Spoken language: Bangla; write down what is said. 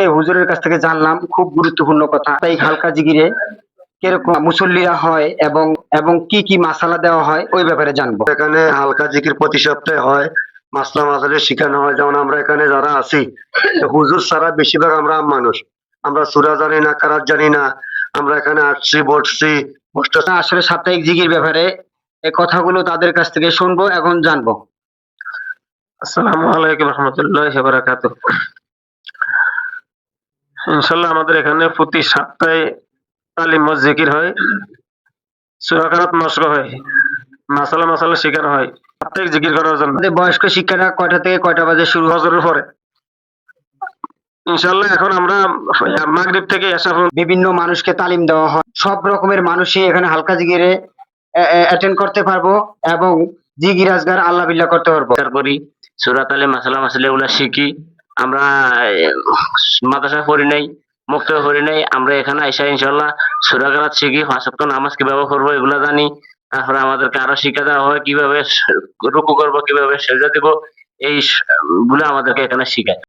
এই হুজুরের কাছ থেকে জানলাম খুব গুরুত্বপূর্ণ কথা। তাই হালকা জিকিরে কিরকম মুসল্লিরা হয় এবং এবং কি কি মাসালা দেওয়া হয় ওই ব্যাপারে জানবো। এখানে হালকা জিকির প্রতি সপ্তাহে হয়, মাসলা মাসালে শিখানো হয়। যেমন আমরা এখানে যারা আছি, হুজুর ছাড়া বেশিরভাগ আমরা মানুষ, আমরা সূরা জানি না, কারাত জানি না। আমরা এখানে আসছি, বসছি, বসতে আসলে সাপ্তাহিক জিকির ব্যাপারে এই কথাগুলো তাদের কাছ থেকে শুনবো এখন জানবো। আসসালামু আলাইকুম রহমতুল্লাহি ওয়া বারাকাতুহু। ইনশাআল্লাহ আমাদের এখানে প্রতি সপ্তাহে তালিম ও জিকির হয়, সূরা কারাত মশক হয়, মাসালা শেখানো হয় সাপ্তাহিক জিকির করার জন্য। আমাদের বয়স্ক শিক্ষাটা কয়টা থেকে কয়টা বাজে শুরু হয়? ফজরের পরে ইনশাআল্লাহ। এখন আমরা মাগরিব থেকে এশা পর্যন্ত বিভিন্ন মানুষকে তালিম দেওয়া হয়, সব রকমের মানুষই এখানে হালকা জিকিরে অ্যাটেন্ড করতে পারবো এবং জিকির আজগার আল্লাহ বিল্লাহ করতে পারবো। করি সূরা তালে মাসালা এগুলা শিখি। আমরা মাদ্রাসা পড়ি নাই, মুক্তবা পড়ি নাই, আমরা এখানে আইসা ইনশাআল্লাহ সূরা কারাত শিখি, 5 ওয়াক্ত নামাজ কিভাবে পড়বো এগুলা জানি। তারপরে আমাদেরকে আরো শিক্ষা দেওয়া হয় কিভাবে রুকু করবো, কিভাবে সেজদা দিব, এই গুলো আমাদেরকে এখানে শিখায়।